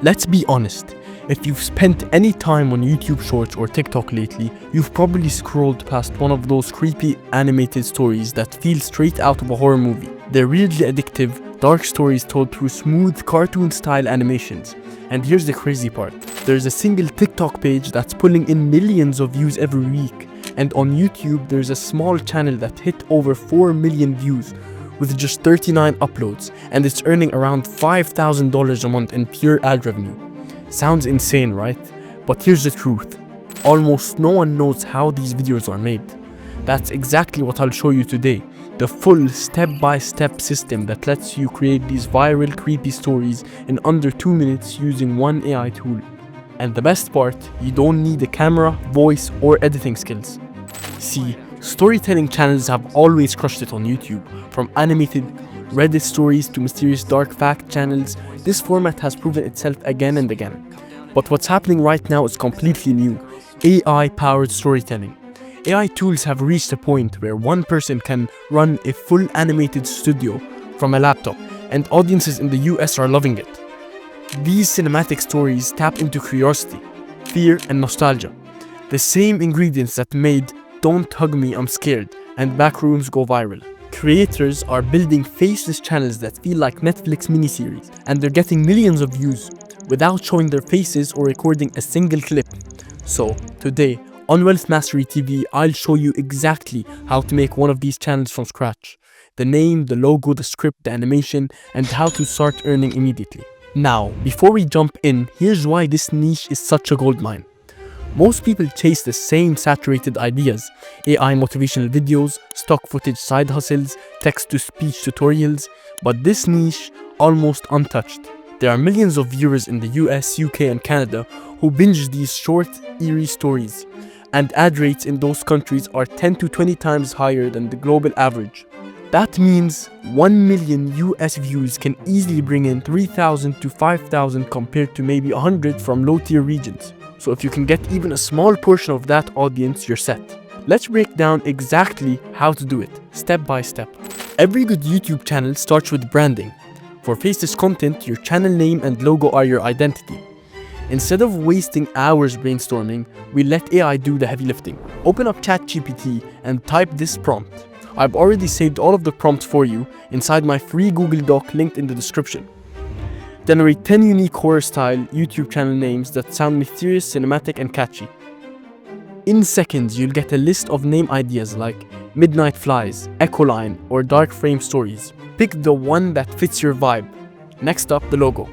Let's be honest, if you've spent any time on YouTube Shorts or TikTok lately, you've probably scrolled past one of those creepy animated stories that feel straight out of a horror movie. They're weirdly addictive, dark stories told through smooth cartoon-style animations. And here's the crazy part. There's a single TikTok page that's pulling in millions of views every week. And on YouTube, there's a small channel that hit over 4 million views with just 39 uploads, and it's earning around $5,000 a month in pure ad revenue. Sounds insane, right? But here's the truth. Almost no one knows how these videos are made. That's exactly what I'll show you today. The full step-by-step system that lets you create these viral creepy stories in under 2 minutes using one AI tool. And the best part, you don't need a camera, voice, or editing skills. See, storytelling channels have always crushed it on YouTube. From animated Reddit stories to mysterious dark fact channels, this format has proven itself again and again. But what's happening right now is completely new. AI-powered storytelling. AI tools have reached a point where one person can run a full animated studio from a laptop, and audiences in the US are loving it. These cinematic stories tap into curiosity, fear, and nostalgia. The same ingredients that made "Don't Hug Me, I'm Scared" and Backrooms go viral. Creators are building faceless channels that feel like Netflix miniseries, and they're getting millions of views without showing their faces or recording a single clip. So, today, on Wealth Mastery TV, I'll show you exactly how to make one of these channels from scratch. The name, the logo, the script, the animation, and how to start earning immediately. Now, before we jump in, here's why this niche is such a goldmine. Most people chase the same saturated ideas: AI motivational videos, stock footage side hustles, text-to-speech tutorials, but this niche almost untouched. There are millions of viewers in the US, UK, and Canada who binge these short, eerie stories, and ad rates in those countries are 10 to 20 times higher than the global average. That means 1 million US views can easily bring in 3,000 to 5,000 compared to maybe 100 from low-tier regions. So if you can get even a small portion of that audience, you're set. Let's break down exactly how to do it, step by step. Every good YouTube channel starts with branding. For faceless content, your channel name and logo are your identity. Instead of wasting hours brainstorming, we let AI do the heavy lifting. Open up ChatGPT and type this prompt. I've already saved all of the prompts for you inside my free Google Doc linked in the description. Generate 10 unique horror-style YouTube channel names that sound mysterious, cinematic, and catchy. In seconds, you'll get a list of name ideas like Midnight Flies, Echoline, or Dark Frame Stories. Pick the one that fits your vibe. Next up, the logo.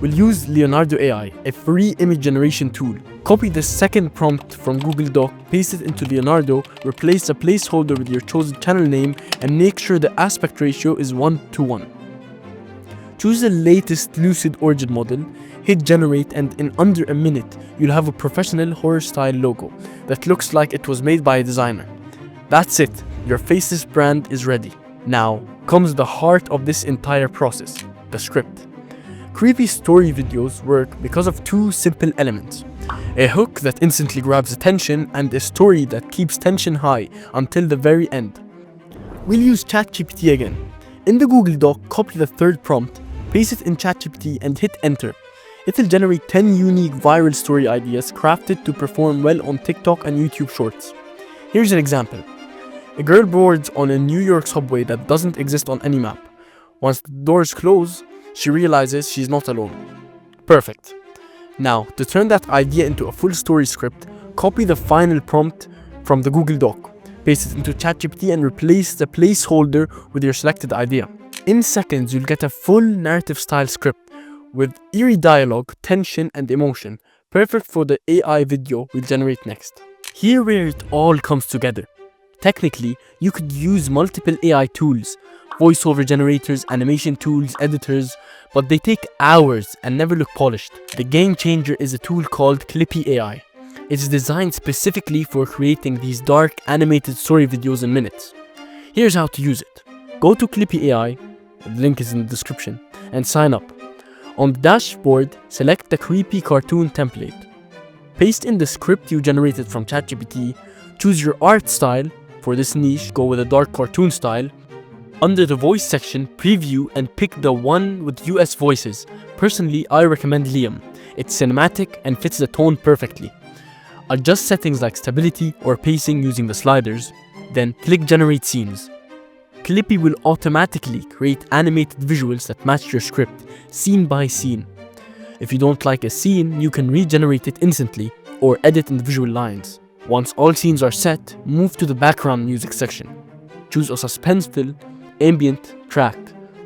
We'll use Leonardo AI, a free image generation tool. Copy the second prompt from Google Doc, paste it into Leonardo, replace the placeholder with your chosen channel name, and make sure the aspect ratio is 1:1. Choose the latest Lucid Origin model, hit generate, and in under a minute, you'll have a professional horror-style logo that looks like it was made by a designer. That's it, your faceless brand is ready. Now comes the heart of this entire process, the script. Creepy story videos work because of two simple elements: a hook that instantly grabs attention and a story that keeps tension high until the very end. We'll use ChatGPT again. In the Google Doc, copy the third prompt, paste it in ChatGPT and hit enter. It'll generate 10 unique viral story ideas crafted to perform well on TikTok and YouTube Shorts. Here's an example. A girl boards on a New York subway that doesn't exist on any map. Once the doors close, she realizes she's not alone. Perfect. Now, to turn that idea into a full story script, copy the final prompt from the Google Doc, paste it into ChatGPT and replace the placeholder with your selected idea. In seconds, you'll get a full narrative style script with eerie dialogue, tension, and emotion, perfect for the AI video we'll generate next. Here where it all comes together. Technically, you could use multiple AI tools, voiceover generators, animation tools, editors, but they take hours and never look polished. The game changer is a tool called Clippy AI. It's designed specifically for creating these dark animated story videos in minutes. Here's how to use it. Go to Clippy AI, the link is in the description, and sign up. On the dashboard, select the creepy cartoon template. Paste in the script you generated from ChatGPT, choose your art style. For this niche, go with a dark cartoon style. Under the voice section, preview and pick the one with US voices. Personally, I recommend Liam. It's cinematic and fits the tone perfectly. Adjust settings like stability or pacing using the sliders, then click Generate Scenes. Clippy will automatically create animated visuals that match your script, scene by scene. If you don't like a scene, you can regenerate it instantly or edit individual lines. Once all scenes are set, move to the background music section. Choose a suspenseful, ambient track,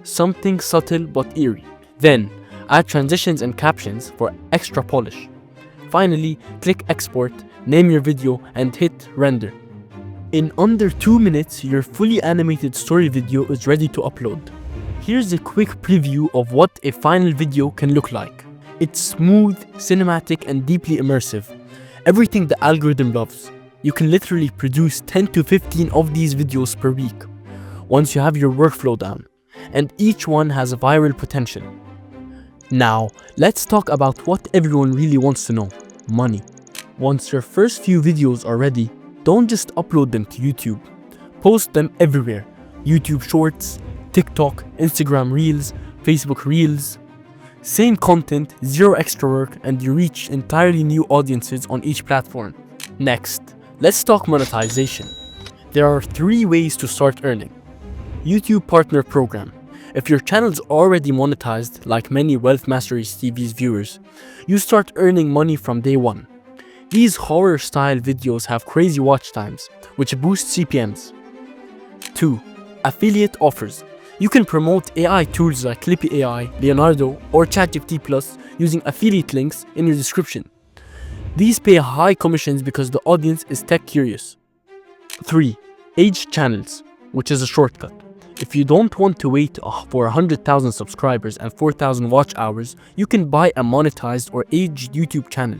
something subtle but eerie. Then, add transitions and captions for extra polish. Finally, click Export, name your video, and hit Render. In under 2 minutes, your fully animated story video is ready to upload. Here's a quick preview of what a final video can look like. It's smooth, cinematic, and deeply immersive. Everything the algorithm loves. You can literally produce 10 to 15 of these videos per week, once you have your workflow down, and each one has a viral potential. Now, let's talk about what everyone really wants to know: money. Once your first few videos are ready, don't just upload them to YouTube. Post them everywhere: YouTube Shorts, TikTok, Instagram Reels, Facebook Reels. Same content, zero extra work, and you reach entirely new audiences on each platform. Next, let's talk monetization. There are 3 ways to start earning. YouTube Partner Program. If your channel's already monetized, like many Wealth Mastery TV's viewers, you start earning money from day one. These horror-style videos have crazy watch times, which boosts CPMs. 2. Affiliate offers. You can promote AI tools like Clippy AI, Leonardo, or ChatGPT Plus using affiliate links in your description. These pay high commissions because the audience is tech curious. 3. Aged channels, which is a shortcut. If you don't want to wait for 100,000 subscribers and 4,000 watch hours, you can buy a monetized or aged YouTube channel.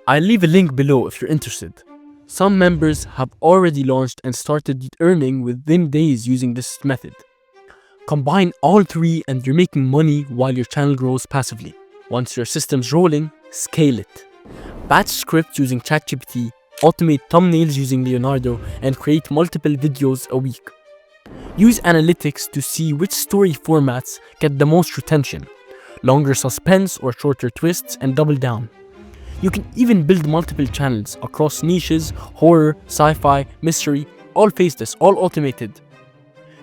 I'll leave a link below if you're interested. Some members have already launched and started earning within days using this method. Combine all 3 and you're making money while your channel grows passively. Once your system's rolling, scale it. Batch scripts using ChatGPT, automate thumbnails using Leonardo, and create multiple videos a week. Use analytics to see which story formats get the most retention, longer suspense or shorter twists, and double down. You can even build multiple channels across niches: horror, sci-fi, mystery, all faceless, all automated.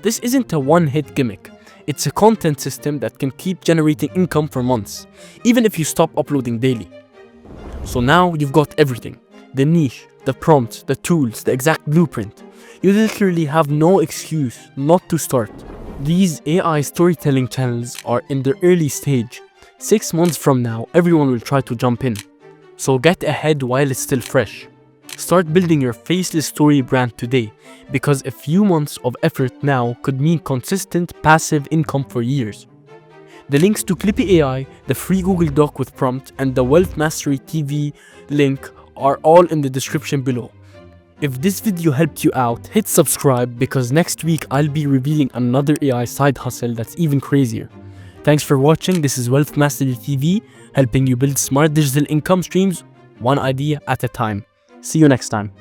This isn't a one-hit gimmick. It's a content system that can keep generating income for months, even if you stop uploading daily. So now you've got everything: the niche, the prompts, the tools, the exact blueprint. You literally have no excuse not to start. These AI storytelling channels are in the early stage. 6 months from now, everyone will try to jump in. So get ahead while it's still fresh. Start building your faceless story brand today, because a few months of effort now could mean consistent passive income for years. The links to Clippy AI, the free Google Doc with prompt, and the Wealth Mastery TV link are all in the description below. If this video helped you out, hit subscribe, because next week I'll be revealing another AI side hustle that's even crazier. Thanks for watching. This is Wealth Mastery TV, helping you build smart digital income streams one idea at a time. See you next time.